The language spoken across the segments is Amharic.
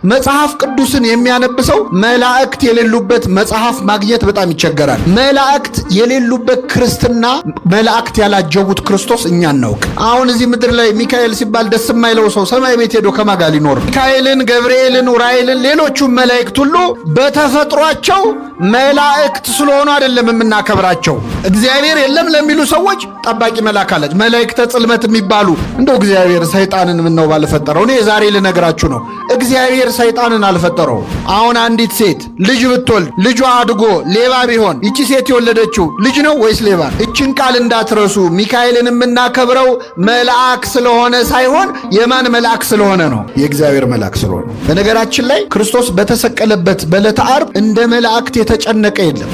መጽሐፍ ቅዱስን የሚያነብሰው መላእክት የሌሉበት መጽሐፍ ማግኘት በጣም ይቸገራል። መላእክት የሌሉበት ክርስትና መላእክት ያላጀቡት ክርስቶስ እኛን ነው። አሁን እዚህ ምድር ላይ ሚካኤል ሲባል ደስ የማይለው ሰው ሰማይ ቤት ሄዶ ከማጋ ሊኖር ሚካኤልን፣ ገብርኤልን፣ ኡራኤልን ሌሎቹም መላእክት ሁሉ በተፈጥሯቸው መላእክት ስለሆኑ አይደለም የምናከብራቸው። እግዚአብሔር የለም ለሚሉ ሰዎች ጠባቂ መልአክ አለች። መላእክተ ጽልመት የሚባሉ እንደው እግዚአብሔር ሰይጣንን ምን ነው ባልፈጠረው። እኔ ዛሬ ልነግራችሁ ነው። እግዚአብሔር ሰይጣንን አልፈጠረው። አሁን አንዲት ሴት ልጅ ብትወልድ ልጇ አድጎ ሌባ ቢሆን ይቺ ሴት የወለደችው ልጅ ነው ወይስ ሌባ? እችን ቃል እንዳትረሱ። ሚካኤልን የምናከብረው መልአክ ስለሆነ ሳይሆን የማን መልአክ ስለሆነ ነው? የእግዚአብሔር መልአክ ስለሆነ። በነገራችን ላይ ክርስቶስ በተሰቀለበት በዕለተ ዓርብ እንደ መላእክት የተጨነቀ የለም።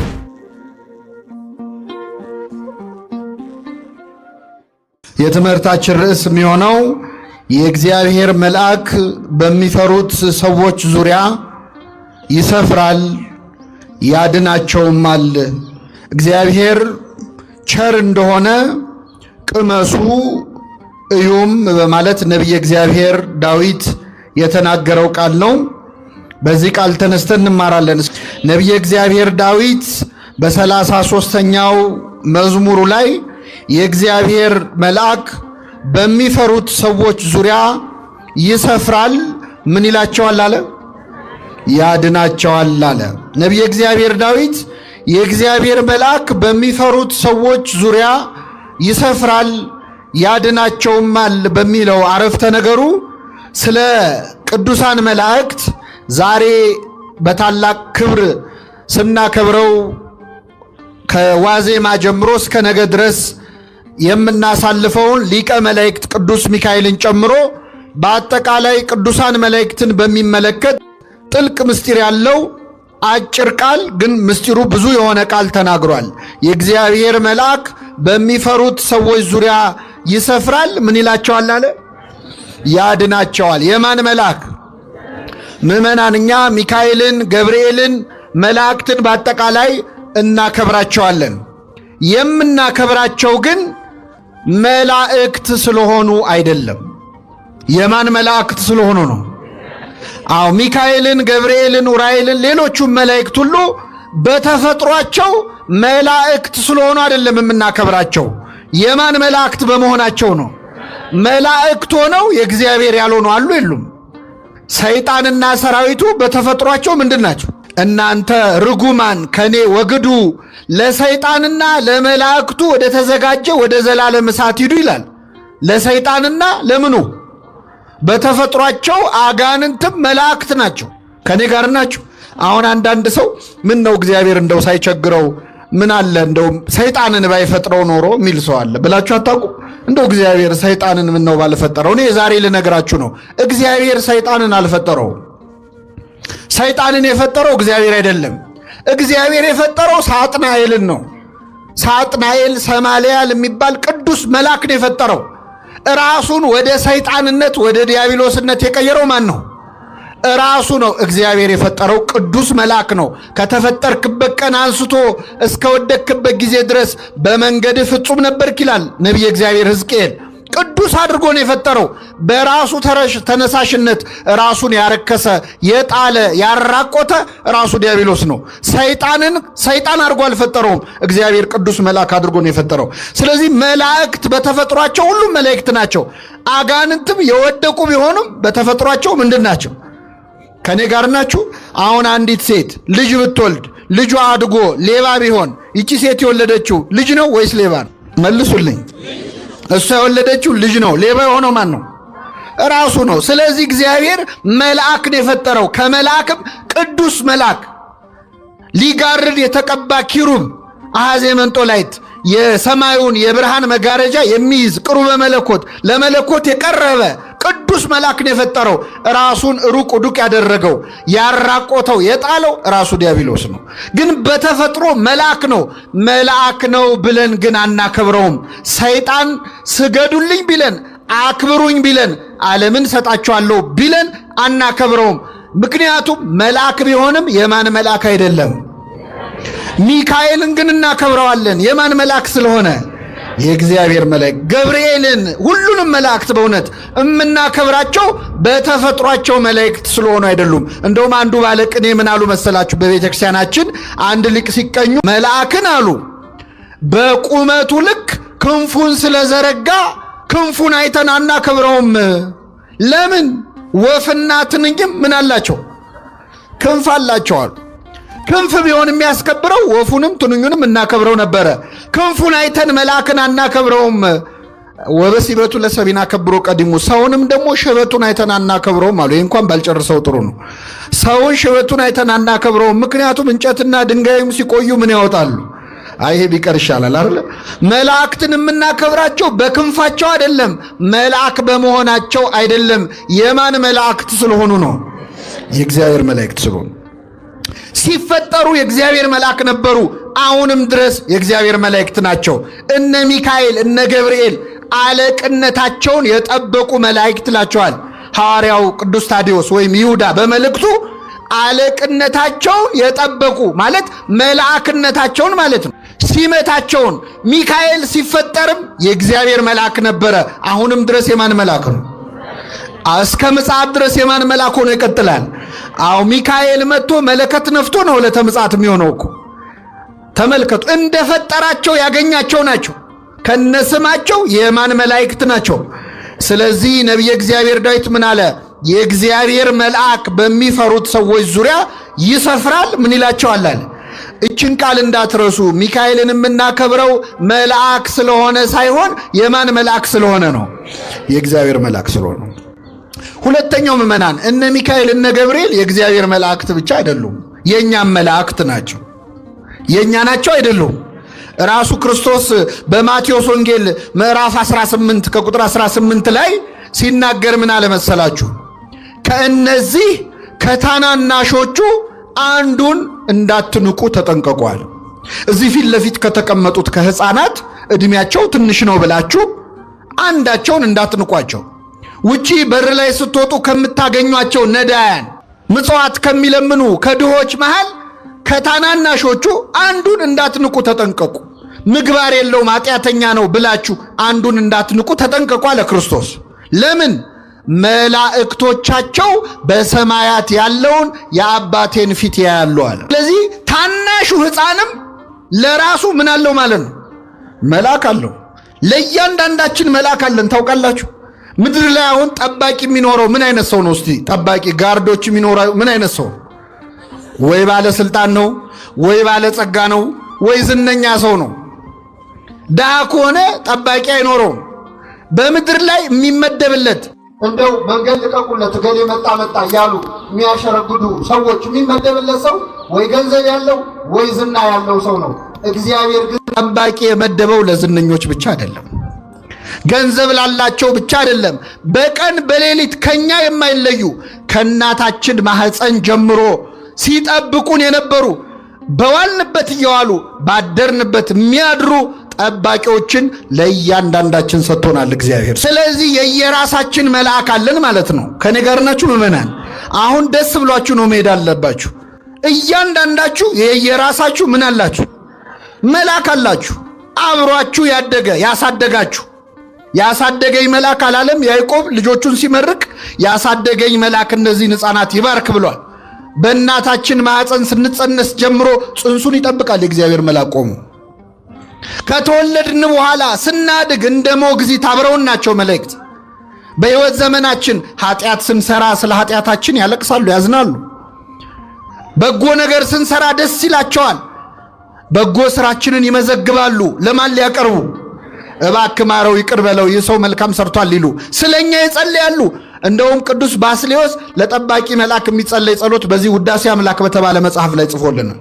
የትምህርታችን ርዕስ የሚሆነው የእግዚአብሔር መልአክ በሚፈሩት ሰዎች ዙሪያ ይሰፍራል ያድናቸውማል። እግዚአብሔር ቸር እንደሆነ ቅመሱ እዩም በማለት ነቢየ እግዚአብሔር ዳዊት የተናገረው ቃል ነው። በዚህ ቃል ተነስተን እንማራለን። ነቢየ እግዚአብሔር ዳዊት በ33ኛው መዝሙሩ ላይ የእግዚአብሔር መልአክ በሚፈሩት ሰዎች ዙሪያ ይሰፍራል፣ ምን ይላቸዋል አለ? ያድናቸዋል አለ። ነቢየ እግዚአብሔር ዳዊት የእግዚአብሔር መልአክ በሚፈሩት ሰዎች ዙሪያ ይሰፍራል ያድናቸውማል በሚለው አረፍተ ነገሩ ስለ ቅዱሳን መላእክት ዛሬ በታላቅ ክብር ስናከብረው ከዋዜማ ጀምሮ እስከ ነገ ድረስ የምናሳልፈውን ሊቀ መላእክት ቅዱስ ሚካኤልን ጨምሮ በአጠቃላይ ቅዱሳን መላእክትን በሚመለከት ጥልቅ ምስጢር ያለው አጭር ቃል ግን ምስጢሩ ብዙ የሆነ ቃል ተናግሯል። የእግዚአብሔር መልአክ በሚፈሩት ሰዎች ዙሪያ ይሰፍራል፣ ምን ይላቸዋል አለ? ያድናቸዋል። የማን መልአክ? ምዕመናን እኛ ሚካኤልን፣ ገብርኤልን፣ መላእክትን በአጠቃላይ እናከብራቸዋለን። የምናከብራቸው ግን መላእክት ስለሆኑ አይደለም። የማን መላእክት ስለሆኑ ነው? አዎ ሚካኤልን፣ ገብርኤልን፣ ኡራኤልን ሌሎቹም መላእክት ሁሉ በተፈጥሯቸው መላእክት ስለሆኑ አይደለም የምናከብራቸው። የማን መላእክት በመሆናቸው ነው። መላእክት ሆነው የእግዚአብሔር ያልሆኑ አሉ የሉም? ሰይጣንና ሰራዊቱ በተፈጥሯቸው ምንድን ናቸው? እናንተ ርጉማን ከኔ ወግዱ፣ ለሰይጣንና ለመላእክቱ ወደ ተዘጋጀ ወደ ዘላለም እሳት ሂዱ ይላል። ለሰይጣንና ለምኑ? በተፈጥሯቸው አጋንንትም መላእክት ናቸው። ከኔ ጋር ናቸው። አሁን አንዳንድ ሰው ምን ነው እግዚአብሔር እንደው ሳይቸግረው ምን አለ እንደው ሰይጣንን ባይፈጥረው ኖሮ የሚል ሰው አለ ብላችሁ አታውቁም? እንደው እግዚአብሔር ሰይጣንን ምን ነው ባልፈጠረው። እኔ ዛሬ ልነግራችሁ ነው። እግዚአብሔር ሰይጣንን አልፈጠረውም። ሰይጣንን የፈጠረው እግዚአብሔር አይደለም። እግዚአብሔር የፈጠረው ሳጥናኤልን ነው። ሳጥናኤል ሰማልያል የሚባል ቅዱስ መልአክ ነው የፈጠረው። ራሱን ወደ ሰይጣንነት ወደ ዲያብሎስነት የቀየረው ማን ነው? ራሱ ነው። እግዚአብሔር የፈጠረው ቅዱስ መልአክ ነው። ከተፈጠርክበት ቀን አንስቶ እስከ ወደቅክበት ጊዜ ድረስ በመንገድ ፍጹም ነበርክ ይላል ነቢየ እግዚአብሔር ሕዝቅኤል። ቅዱስ አድርጎ ነው የፈጠረው። በራሱ ተነሳሽነት ራሱን ያረከሰ የጣለ ያራቆተ ራሱ ዲያብሎስ ነው። ሰይጣን አድርጎ አልፈጠረውም። እግዚአብሔር ቅዱስ መልአክ አድርጎ ነው የፈጠረው። ስለዚህ መላእክት በተፈጥሯቸው ሁሉም መላእክት ናቸው። አጋንንትም የወደቁ ቢሆኑም በተፈጥሯቸው ምንድን ናቸው? ከኔ ጋር ናችሁ? አሁን አንዲት ሴት ልጅ ብትወልድ ልጇ አድጎ ሌባ ቢሆን ይቺ ሴት የወለደችው ልጅ ነው ወይስ ሌባ ነው? መልሱልኝ። እሷ የወለደችው ልጅ ነው። ሌባ የሆነው ማን ነው? ራሱ ነው። ስለዚህ እግዚአብሔር መልአክ ነው የፈጠረው። ከመልአክም ቅዱስ መልአክ ሊጋርድ የተቀባ ኪሩብ አሐዜ መንጦላይት የሰማዩን የብርሃን መጋረጃ የሚይዝ ቅሩበ መለኮት ለመለኮት የቀረበ ቅዱስ መልአክ ነው የፈጠረው። ራሱን ሩቅ ዱቅ ያደረገው ያራቆተው የጣለው ራሱ ዲያብሎስ ነው። ግን በተፈጥሮ መልአክ ነው ብለን ግን አናከብረውም። ሰይጣን ስገዱልኝ ቢለን አክብሩኝ ቢለን ዓለምን ሰጣችኋለሁ ቢለን አናከብረውም። ምክንያቱም መልአክ ቢሆንም የማን መልአክ አይደለም። ሚካኤልን ግን እናከብረዋለን። የማን መልአክ ስለሆነ? የእግዚአብሔር መላእክት ገብርኤልን ሁሉንም መላእክት በእውነት እምናከብራቸው በተፈጥሯቸው መላእክት ስለሆኑ አይደሉም። እንደውም አንዱ ባለቅኔ ምን አሉ መሰላችሁ? በቤተ ክርስቲያናችን አንድ ሊቅ ሲቀኙ መልአክን አሉ በቁመቱ ልክ ክንፉን ስለዘረጋ ክንፉን አይተን አናከብረውም። ለምን? ወፍና ትንኝም ምን አላቸው? ክንፍ አላቸው አሉ። ክንፍ ቢሆን የሚያስከብረው ወፉንም ትንኙንም እናከብረው ነበረ። ክንፉን አይተን መልአክን አናከብረውም። ወበሲበቱ ለሰቢና ከብሮ ቀዲሙ ሰውንም ደግሞ ሽበቱን አይተን አናከብረውም አሉ። ይህ እንኳን ባልጨርሰው ጥሩ ነው። ሰውን ሽበቱን አይተን አናከብረውም። ምክንያቱም እንጨትና ድንጋይም ሲቆዩ ምን ያወጣሉ? ይሄ ቢቀር ይሻላል አይደል? መላእክትን የምናከብራቸው በክንፋቸው አይደለም፣ መልአክ በመሆናቸው አይደለም። የማን መላእክት ስለሆኑ ነው? የእግዚአብሔር መላእክት ስለሆኑ። ሲፈጠሩ የእግዚአብሔር መልአክ ነበሩ፣ አሁንም ድረስ የእግዚአብሔር መላእክት ናቸው። እነ ሚካኤል እነ ገብርኤል አለቅነታቸውን የጠበቁ መላእክት ላቸዋል ሐዋርያው ቅዱስ ታዲዮስ ወይም ይሁዳ በመልእክቱ አለቅነታቸውን የጠበቁ ማለት መልአክነታቸውን ማለት ነው። ሲመታቸውን ሚካኤል ሲፈጠርም የእግዚአብሔር መልአክ ነበረ፣ አሁንም ድረስ የማን መልአክ ነው? እስከ ምጽአት ድረስ የማን መልአክ ሆኖ ይቀጥላል? ሚካኤል መጥቶ መለከት ነፍቶ ነው ዕለተ ምጽአት የሚሆነው እኮ። ተመልከቱ፣ እንደፈጠራቸው ያገኛቸው ናቸው። ከነስማቸው የማን መላእክት ናቸው? ስለዚህ ነቢየ እግዚአብሔር ዳዊት ምን አለ? የእግዚአብሔር መልአክ በሚፈሩት ሰዎች ዙሪያ ይሰፍራል። ምን ይላቸዋል አለ? እችን ቃል እንዳትረሱ። ሚካኤልን የምናከብረው መልአክ ስለሆነ ሳይሆን የማን መልአክ ስለሆነ ነው? የእግዚአብሔር መልአክ ስለሆነ። ሁለተኛው ምዕመናን እነ ሚካኤል እነ ገብርኤል የእግዚአብሔር መላእክት ብቻ አይደሉም፣ የእኛም መላእክት ናቸው። የእኛ ናቸው አይደሉም? ራሱ ክርስቶስ በማቴዎስ ወንጌል ምዕራፍ 18 ከቁጥር 18 ላይ ሲናገር ምን አለ መሰላችሁ? ከእነዚህ ከታናናሾቹ አንዱን እንዳትንቁ ተጠንቀቋል። እዚህ ፊት ለፊት ከተቀመጡት ከሕፃናት ዕድሜያቸው ትንሽ ነው ብላችሁ አንዳቸውን እንዳትንቋቸው። ውጪ በር ላይ ስትወጡ ከምታገኟቸው ነዳያን ምጽዋት ከሚለምኑ ከድሆች መሃል ከታናናሾቹ አንዱን እንዳትንቁ ተጠንቀቁ። ምግባር የለውም ኃጢአተኛ ነው ብላችሁ አንዱን እንዳትንቁ ተጠንቀቁ አለ ክርስቶስ። ለምን? መላእክቶቻቸው በሰማያት ያለውን የአባቴን ፊት ያያሉ አለ። ስለዚህ ታናሹ ሕፃንም ለራሱ ምን አለው ማለት ነው? መልአክ አለው። ለእያንዳንዳችን መልአክ አለን። ታውቃላችሁ? ምድር ላይ አሁን ጠባቂ የሚኖረው ምን አይነት ሰው ነው? እስቲ ጠባቂ ጋርዶች የሚኖረው ምን አይነት ሰው? ወይ ባለስልጣን ነው፣ ወይ ባለጸጋ ነው፣ ወይ ዝነኛ ሰው ነው። ድሃ ከሆነ ጠባቂ አይኖረውም። በምድር ላይ የሚመደብለት እንደው መንገድ ልቀቁለት ገሌ መጣ እያሉ የሚያሸረግዱ ሰዎች የሚመደብለት ሰው ወይ ገንዘብ ያለው ወይ ዝና ያለው ሰው ነው። እግዚአብሔር ግን ጠባቂ የመደበው ለዝነኞች ብቻ አይደለም፣ ገንዘብ ላላቸው ብቻ አይደለም። በቀን በሌሊት ከኛ የማይለዩ ከእናታችን ማህፀን ጀምሮ ሲጠብቁን የነበሩ በዋልንበት እየዋሉ ባደርንበት የሚያድሩ ጠባቂዎችን ለእያንዳንዳችን ሰጥቶናል እግዚአብሔር። ስለዚህ የየራሳችን መልአክ አለን ማለት ነው። ከኔ ጋር ናችሁ ምዕመናን? አሁን ደስ ብሏችሁ ነው መሄድ አለባችሁ። እያንዳንዳችሁ የየራሳችሁ ምን አላችሁ? መልአክ አላችሁ። አብሯችሁ ያደገ ያሳደጋችሁ። ያሳደገኝ መልአክ አላለም ያዕቆብ ልጆቹን ሲመርቅ? ያሳደገኝ መልአክ እነዚህን ሕፃናት ይባርክ ብሏል። በእናታችን ማዕፀን ስንጸነስ ጀምሮ ጽንሱን ይጠብቃል የእግዚአብሔር መልአክ ቆሞ። ከተወለድን በኋላ ስናድግ እንደ ሞግዚት አብረውን ናቸው መላእክት። በሕይወት ዘመናችን ኃጢአት ስንሰራ ስለ ኃጢአታችን ያለቅሳሉ፣ ያዝናሉ። በጎ ነገር ስንሰራ ደስ ይላቸዋል። በጎ ስራችንን ይመዘግባሉ። ለማን ሊያቀርቡ? እባክህ ማረው ይቅር በለው ይህ ሰው መልካም ሰርቷል ሊሉ ስለኛ ይጸልያሉ። እንደውም ቅዱስ ባስሌዎስ ለጠባቂ መልአክ የሚጸለይ ጸሎት በዚህ ውዳሴ አምላክ በተባለ መጽሐፍ ላይ ጽፎልናል።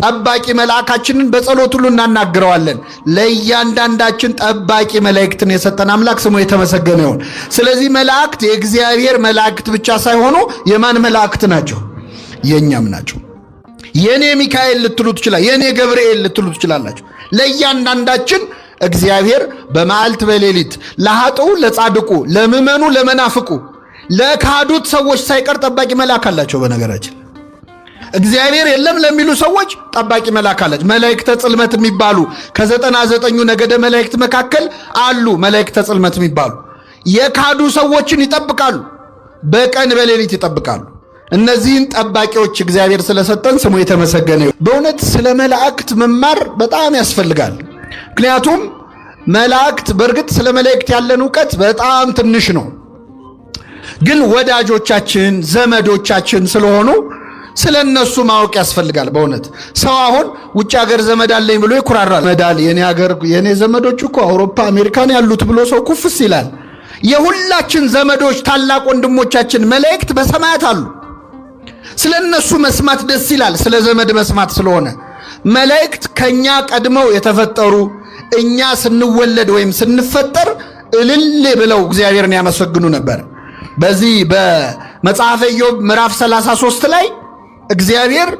ጠባቂ መልአካችንን በጸሎት ሁሉ እናናግረዋለን። ለእያንዳንዳችን ጠባቂ መላእክትን የሰጠን አምላክ ስሙ የተመሰገነ ይሁን። ስለዚህ መላእክት የእግዚአብሔር መላእክት ብቻ ሳይሆኑ የማን መላእክት ናቸው? የእኛም ናቸው። የኔ ሚካኤል ልትሉ ትችላላችሁ፣ የኔ ገብርኤል ልትሉ ትችላላችሁ። ለእያንዳንዳችን እግዚአብሔር በመዓልት በሌሊት ለኃጥኡ ለጻድቁ ለምእመኑ ለመናፍቁ ለካዱት ሰዎች ሳይቀር ጠባቂ መልአክ አላቸው። በነገራችን እግዚአብሔር የለም ለሚሉ ሰዎች ጠባቂ መልአክ አለች። መላእክተ ጽልመት የሚባሉ ከ99ኙ ነገደ መላእክት መካከል አሉ። መላእክተ ጽልመት የሚባሉ የካዱ ሰዎችን ይጠብቃሉ፣ በቀን በሌሊት ይጠብቃሉ። እነዚህን ጠባቂዎች እግዚአብሔር ስለሰጠን ስሙ የተመሰገነ ይሁን። በእውነት ስለ መላእክት መማር በጣም ያስፈልጋል። ምክንያቱም መላእክት በእርግጥ ስለ መላእክት ያለን ዕውቀት በጣም ትንሽ ነው፣ ግን ወዳጆቻችን ዘመዶቻችን ስለሆኑ ስለ እነሱ ማወቅ ያስፈልጋል። በእውነት ሰው አሁን ውጭ ሀገር ዘመድ አለኝ ብሎ ይኩራራል። መዳል የኔ ዘመዶች እኮ አውሮፓ አሜሪካን ያሉት ብሎ ሰው ኩፍስ ይላል። የሁላችን ዘመዶች ታላቅ ወንድሞቻችን መላእክት በሰማያት አሉ። ስለ እነሱ መስማት ደስ ይላል፣ ስለ ዘመድ መስማት ስለሆነ። መላእክት ከኛ ቀድመው የተፈጠሩ እኛ ስንወለድ ወይም ስንፈጠር እልል ብለው እግዚአብሔርን ያመሰግኑ ነበር። በዚህ በመጽሐፈ ኢዮብ ምዕራፍ 33 ላይ እግዚአብሔር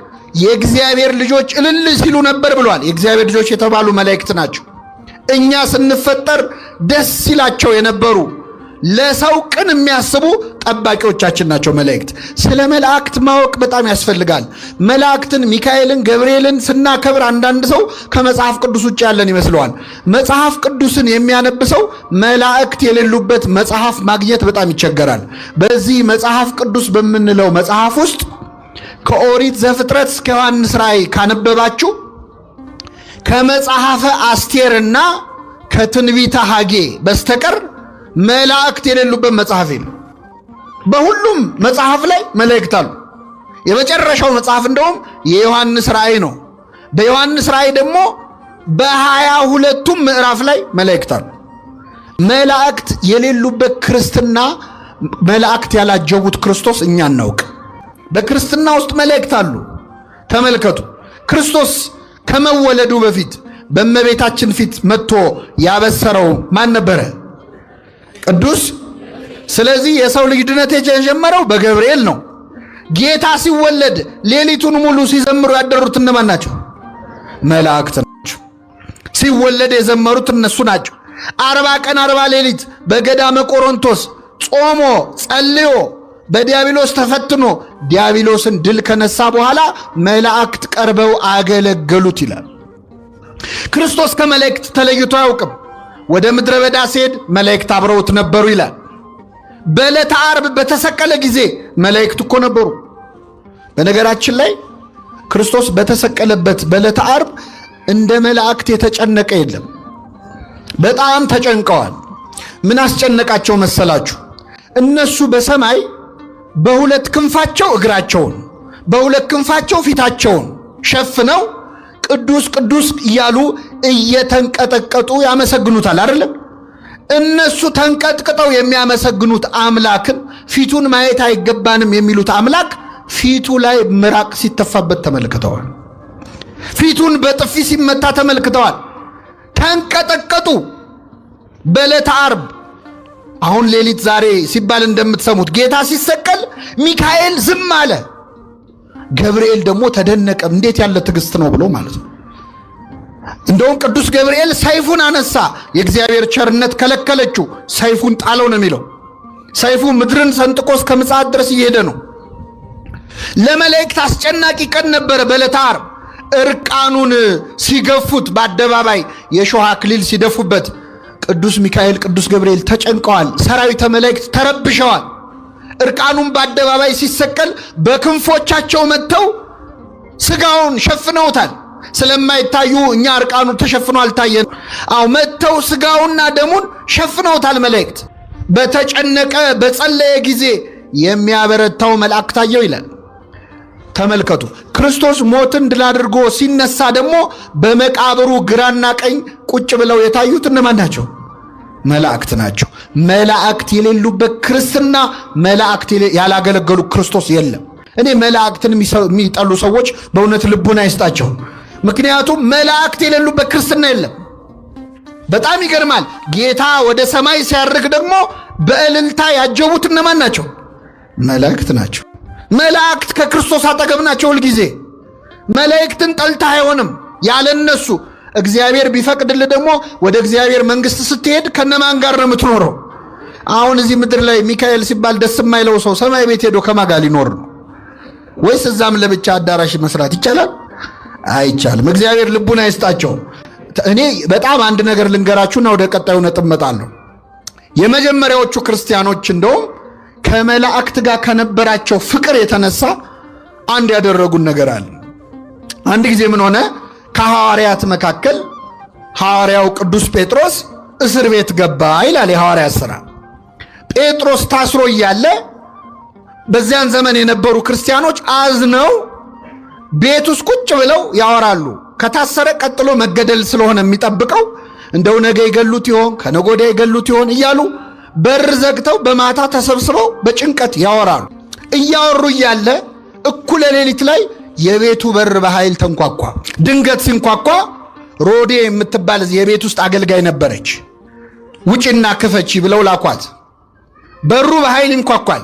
የእግዚአብሔር ልጆች እልል ሲሉ ነበር ብሏል። የእግዚአብሔር ልጆች የተባሉ መላእክት ናቸው። እኛ ስንፈጠር ደስ ሲላቸው የነበሩ ለሰው ቅን የሚያስቡ ጠባቂዎቻችን ናቸው መላእክት። ስለ መላእክት ማወቅ በጣም ያስፈልጋል። መላእክትን ሚካኤልን፣ ገብርኤልን ስናከብር አንዳንድ ሰው ከመጽሐፍ ቅዱስ ውጭ ያለን ይመስለዋል። መጽሐፍ ቅዱስን የሚያነብ ሰው መላእክት የሌሉበት መጽሐፍ ማግኘት በጣም ይቸገራል። በዚህ መጽሐፍ ቅዱስ በምንለው መጽሐፍ ውስጥ ከኦሪት ዘፍጥረት እስከ ዮሐንስ ራእይ ካነበባችሁ ከመጽሐፈ አስቴርና ከትንቢተ ሐጌ በስተቀር መላእክት የሌሉበት መጽሐፍ የለም። በሁሉም መጽሐፍ ላይ መላእክት አሉ። የመጨረሻው መጽሐፍ እንደውም የዮሐንስ ራእይ ነው። በዮሐንስ ራእይ ደግሞ በ22ቱም ምዕራፍ ላይ መላእክት አሉ። መላእክት የሌሉበት ክርስትና፣ መላእክት ያላጀቡት ክርስቶስ እኛ እናውቅ። በክርስትና ውስጥ መላእክት አሉ። ተመልከቱ፣ ክርስቶስ ከመወለዱ በፊት በእመቤታችን ፊት መጥቶ ያበሰረው ማን ነበረ? ቅዱስ። ስለዚህ የሰው ልጅ ድነት የጀመረው በገብርኤል ነው። ጌታ ሲወለድ ሌሊቱን ሙሉ ሲዘምሩ ያደሩት እነማን ናቸው? መላእክት ናቸው። ሲወለድ የዘመሩት እነሱ ናቸው። 40 ቀን 40 ሌሊት በገዳመ ቆሮንቶስ ጾሞ ጸልዮ በዲያብሎስ ተፈትኖ ዲያብሎስን ድል ከነሳ በኋላ መላእክት ቀርበው አገለገሉት ይላል። ክርስቶስ ከመላእክት ተለይቶ አያውቅም። ወደ ምድረ በዳ ሲሄድ መላእክት አብረውት ነበሩ ይላል። በዕለተ ዓርብ በተሰቀለ ጊዜ መላእክት እኮ ነበሩ። በነገራችን ላይ ክርስቶስ በተሰቀለበት በዕለተ ዓርብ እንደ መላእክት የተጨነቀ የለም። በጣም ተጨንቀዋል። ምን አስጨነቃቸው መሰላችሁ? እነሱ በሰማይ በሁለት ክንፋቸው እግራቸውን በሁለት ክንፋቸው ፊታቸውን ሸፍነው ቅዱስ ቅዱስ እያሉ እየተንቀጠቀጡ ያመሰግኑታል አይደለም? እነሱ ተንቀጥቅጠው የሚያመሰግኑት አምላክን ፊቱን ማየት አይገባንም የሚሉት አምላክ ፊቱ ላይ ምራቅ ሲተፋበት ተመልክተዋል። ፊቱን በጥፊ ሲመታ ተመልክተዋል። ተንቀጠቀጡ በዕለተ ዓርብ። አሁን ሌሊት ዛሬ ሲባል እንደምትሰሙት ጌታ ሲሰቀል ሚካኤል ዝም አለ፣ ገብርኤል ደግሞ ተደነቀ። እንዴት ያለ ትዕግስት ነው ብሎ ማለት ነው። እንደውም ቅዱስ ገብርኤል ሰይፉን አነሳ፣ የእግዚአብሔር ቸርነት ከለከለችው፣ ሰይፉን ጣለው ነው የሚለው። ሰይፉ ምድርን ሰንጥቆ እስከ ምጽአት ድረስ እየሄደ ነው። ለመላእክት አስጨናቂ ቀን ነበረ በዕለተ ዓርብ። እርቃኑን ሲገፉት፣ በአደባባይ የሾህ አክሊል ሲደፉበት ቅዱስ ሚካኤል ቅዱስ ገብርኤል ተጨንቀዋል። ሰራዊተ መላእክት ተረብሸዋል። እርቃኑን በአደባባይ ሲሰቀል በክንፎቻቸው መጥተው ስጋውን ሸፍነውታል። ስለማይታዩ እኛ እርቃኑ ተሸፍኖ አልታየን። አው መጥተው ስጋውና ደሙን ሸፍነውታል። መላእክት በተጨነቀ በጸለየ ጊዜ የሚያበረታው መልአክ ታየው ይላል። ተመልከቱ፣ ክርስቶስ ሞትን ድል አድርጎ ሲነሳ ደግሞ በመቃብሩ ግራና ቀኝ ቁጭ ብለው የታዩት እነማን ናቸው? መላእክት ናቸው። መላእክት የሌሉበት ክርስትና፣ መላእክት ያላገለገሉ ክርስቶስ የለም። እኔ መላእክትን የሚጠሉ ሰዎች በእውነት ልቡን አይስጣቸው። ምክንያቱም መላእክት የሌሉበት ክርስትና የለም። በጣም ይገርማል። ጌታ ወደ ሰማይ ሲያርግ ደግሞ በእልልታ ያጀቡት እነማን ናቸው? መላእክት ናቸው። መላእክት ከክርስቶስ አጠገብ ናቸው ሁልጊዜ። መላእክትን ጠልታ አይሆንም ያለነሱ። እግዚአብሔር ቢፈቅድልህ ደግሞ ወደ እግዚአብሔር መንግስት ስትሄድ ከነማን ጋር ነው የምትኖረው? አሁን እዚህ ምድር ላይ ሚካኤል ሲባል ደስ የማይለው ሰው ሰማይ ቤት ሄዶ ከማን ጋር ሊኖር ነው? ወይስ እዛም ለብቻ አዳራሽ መስራት ይቻላል? አይቻልም። እግዚአብሔር ልቡን አይስጣቸው። እኔ በጣም አንድ ነገር ልንገራችሁና ወደ ቀጣዩ ነጥብ እመጣለሁ። የመጀመሪያዎቹ ክርስቲያኖች እንደውም ከመላእክት ጋር ከነበራቸው ፍቅር የተነሳ አንድ ያደረጉን ነገር አለ። አንድ ጊዜ ምን ሆነ? ከሐዋርያት መካከል ሐዋርያው ቅዱስ ጴጥሮስ እስር ቤት ገባ ይላል የሐዋርያት ሥራ። ጴጥሮስ ታስሮ እያለ በዚያን ዘመን የነበሩ ክርስቲያኖች አዝነው ቤት ውስጥ ቁጭ ብለው ያወራሉ። ከታሰረ ቀጥሎ መገደል ስለሆነ የሚጠብቀው እንደው ነገ ይገሉት ይሆን ከነገ ወዲያ ይገሉት ይሆን እያሉ በር ዘግተው በማታ ተሰብስበው በጭንቀት ያወራሉ። እያወሩ እያለ እኩለ ሌሊት ላይ የቤቱ በር በኃይል ተንኳኳ። ድንገት ሲንኳኳ ሮዴ የምትባል የቤት ውስጥ አገልጋይ ነበረች። ውጭና ክፈቺ ብለው ላኳት። በሩ በኃይል ይንኳኳል።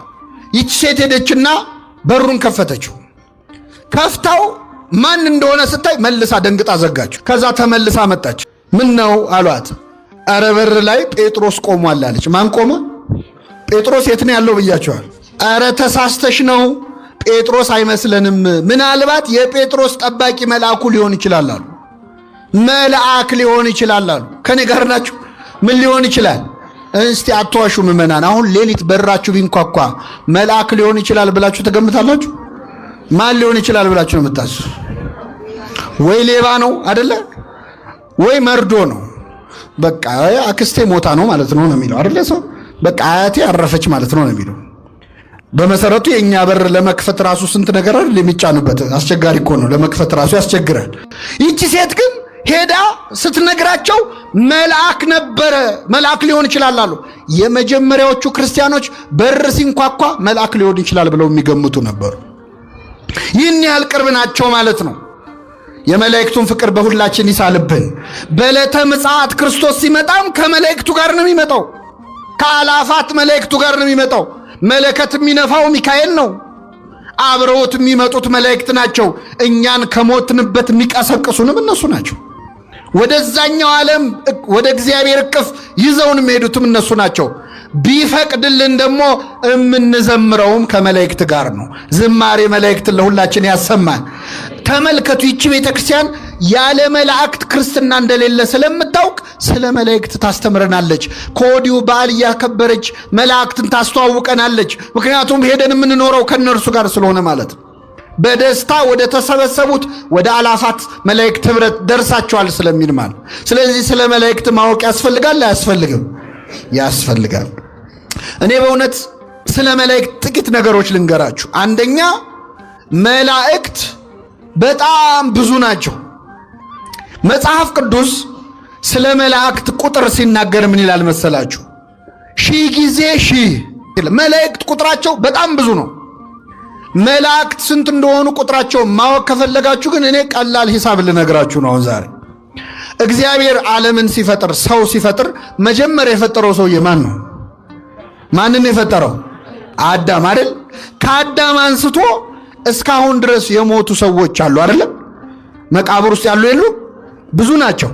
ይች ሴት ሄደችና በሩን ከፈተችው። ከፍታው ማን እንደሆነ ስታይ መልሳ ደንግጣ ዘጋችው። ከዛ ተመልሳ መጣች። ምን ነው አሏት። አረ በር ላይ ጴጥሮስ ቆሟል አለች። ማን ቆመ? ጴጥሮስ የት ነው ያለው ብያቸዋል። አረ ተሳስተሽ ነው፣ ጴጥሮስ አይመስለንም፣ ምናልባት የጴጥሮስ ጠባቂ መልአኩ ሊሆን ይችላል አሉ። መልአክ ሊሆን ይችላል አሉ። ከኔ ጋር ናችሁ? ምን ሊሆን ይችላል? እስቲ አትዋሹ ምእመናን። አሁን ሌሊት በራችሁ ቢንኳኳ መልአክ ሊሆን ይችላል ብላችሁ ተገምታላችሁ? ማን ሊሆን ይችላል ብላችሁ ነው የምታስቡ? ወይ ሌባ ነው አይደለ? ወይ መርዶ ነው። በቃ አክስቴ ሞታ ነው ማለት ነው የሚለው አይደለ? ሰው በቃ አያቴ አረፈች ማለት ነው የሚለው። በመሰረቱ የኛ በር ለመክፈት ራሱ ስንት ነገር አይደል የሚጫኑበት። አስቸጋሪ እኮ ነው ለመክፈት ራሱ ያስቸግራል። ይቺ ሴት ግን ሄዳ ስትነግራቸው መልአክ ነበረ፣ መልአክ ሊሆን ይችላል አሉ። የመጀመሪያዎቹ ክርስቲያኖች በር ሲንኳኳ መልአክ ሊሆን ይችላል ብለው የሚገምቱ ነበሩ። ይህን ያህል ቅርብ ናቸው ማለት ነው። የመላእክቱን ፍቅር በሁላችን ይሳልብን። በዕለተ ምጽአት ክርስቶስ ሲመጣም ከመላእክቱ ጋር ነው የሚመጣው። ከአላፋት መላእክቱ ጋር ነው የሚመጣው። መለከት የሚነፋው ሚካኤል ነው። አብረውት የሚመጡት መላእክት ናቸው። እኛን ከሞትንበት የሚቀሰቅሱንም እነሱ ናቸው። ወደዛኛው ዓለም ወደ እግዚአብሔር እቅፍ ይዘውን የሚሄዱትም እነሱ ናቸው። ቢፈቅድልን ደግሞ የምንዘምረውም ከመላእክት ጋር ነው። ዝማሬ መላእክትን ለሁላችን ያሰማን። ተመልከቱ፣ ይቺ ቤተክርስቲያን ያለ መላእክት ክርስትና እንደሌለ ስለምታውቅ ስለ መላእክት ታስተምረናለች። ከወዲሁ በዓል እያከበረች መላእክትን ታስተዋውቀናለች። ምክንያቱም ሄደን የምንኖረው ከነርሱ ጋር ስለሆነ ማለት ነው። በደስታ ወደ ተሰበሰቡት ወደ አላፋት መላእክት ህብረት ደርሳቸዋል ስለሚል ማለት። ስለዚህ ስለ መላእክት ማወቅ ያስፈልጋል አያስፈልግም? ያስፈልጋል። እኔ በእውነት ስለ መላእክት ጥቂት ነገሮች ልንገራችሁ። አንደኛ መላእክት በጣም ብዙ ናቸው። መጽሐፍ ቅዱስ ስለ መላእክት ቁጥር ሲናገር ምን ይላል መሰላችሁ? 1000 ጊዜ 1000። መላእክት ቁጥራቸው በጣም ብዙ ነው። መላእክት ስንት እንደሆኑ ቁጥራቸው ማወቅ ከፈለጋችሁ ግን እኔ ቀላል ሂሳብ ልነግራችሁ ነው ዛሬ። እግዚአብሔር ዓለምን ሲፈጥር ሰው ሲፈጥር መጀመሪያ የፈጠረው ሰውዬ ማን ነው? ማንን የፈጠረው? አዳም አይደል? ከአዳም አንስቶ እስካሁን ድረስ የሞቱ ሰዎች አሉ አይደለም? መቃብር ውስጥ ያሉ የሉ? ብዙ ናቸው።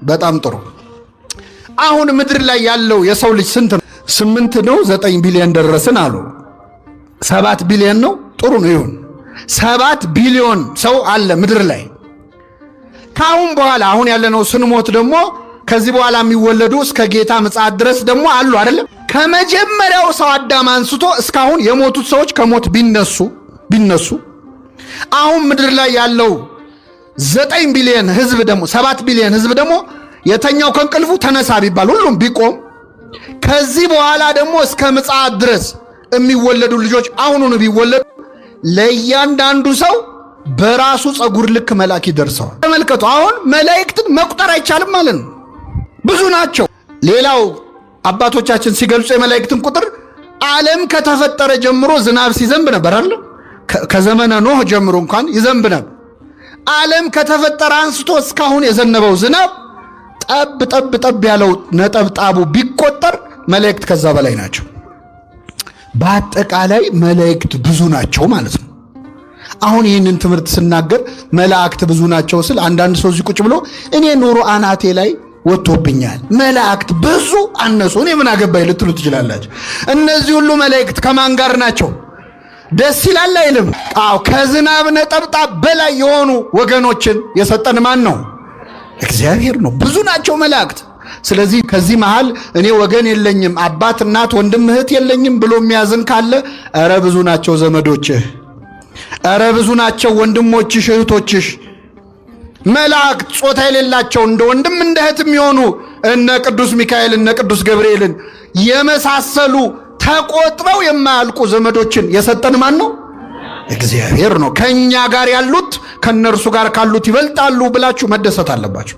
በጣም ጥሩ። አሁን ምድር ላይ ያለው የሰው ልጅ ስንት ነው? 8 ነው 9 ቢሊዮን ደረስን አሉ። 7 ቢሊዮን ነው? ጥሩ ነው ይሁን። 7 ቢሊዮን ሰው አለ ምድር ላይ። ካሁን በኋላ አሁን ያለነው ስንሞት ደግሞ ከዚህ በኋላ የሚወለዱ እስከ ጌታ ምጽአት ድረስ ደግሞ አሉ አይደለም? ከመጀመሪያው ሰው አዳም አንስቶ እስካሁን የሞቱት ሰዎች ከሞት ቢነሱ አሁን ምድር ላይ ያለው 9 ቢሊዮን ህዝብ ደግሞ 7 ቢሊዮን ህዝብ ደግሞ የተኛው ከእንቅልፉ ተነሳ ቢባል ሁሉም ቢቆም ከዚህ በኋላ ደግሞ እስከ ምጽአት ድረስ የሚወለዱ ልጆች አሁኑኑ ቢወለዱ ለእያንዳንዱ ሰው በራሱ ጸጉር ልክ መልአክ ይደርሰዋል። ተመልከቱ፣ አሁን መላእክትን መቁጠር አይቻልም ማለት ነው። ብዙ ናቸው። ሌላው አባቶቻችን ሲገልጹ የመላእክትን ቁጥር ዓለም ከተፈጠረ ጀምሮ ዝናብ ሲዘንብ ነበር አይደል? ከዘመነ ኖህ ጀምሮ እንኳን ይዘንብ ነበር። ዓለም ከተፈጠረ አንስቶ እስካሁን የዘነበው ዝናብ ጠብ ጠብ ጠብ ያለው ነጠብጣቡ ቢቆጠር መላእክት ከዛ በላይ ናቸው። በአጠቃላይ መላእክት ብዙ ናቸው ማለት ነው። አሁን ይህንን ትምህርት ስናገር መላእክት ብዙ ናቸው ስል አንዳንድ ሰው እዚህ ቁጭ ብሎ እኔ ኑሮ አናቴ ላይ ወጥቶብኛል፣ መላእክት ብዙ አነሱ፣ እኔ ምን አገባኝ ልትሉ ትችላላችሁ። እነዚህ ሁሉ መላእክት ከማን ጋር ናቸው? ደስ ይላል አይልም? አዎ። ከዝናብ ነጠብጣብ በላይ የሆኑ ወገኖችን የሰጠን ማን ነው? እግዚአብሔር ነው። ብዙ ናቸው መላእክት። ስለዚህ ከዚህ መሃል እኔ ወገን የለኝም፣ አባት እናት ወንድም እህት የለኝም ብሎ የሚያዝን ካለ ኧረ ብዙ ናቸው ዘመዶችህ፣ ኧረ ብዙ ናቸው ወንድሞችሽ እህቶችሽ። መላእክት ጾታ የሌላቸው እንደ ወንድም እንደ እህት የሚሆኑ እነ ቅዱስ ሚካኤል እነ ቅዱስ ገብርኤልን የመሳሰሉ ተቆጥረው የማያልቁ ዘመዶችን የሰጠን ማን ነው? እግዚአብሔር ነው። ከኛ ጋር ያሉት ከነርሱ ጋር ካሉት ይበልጣሉ ብላችሁ መደሰት አለባችሁ።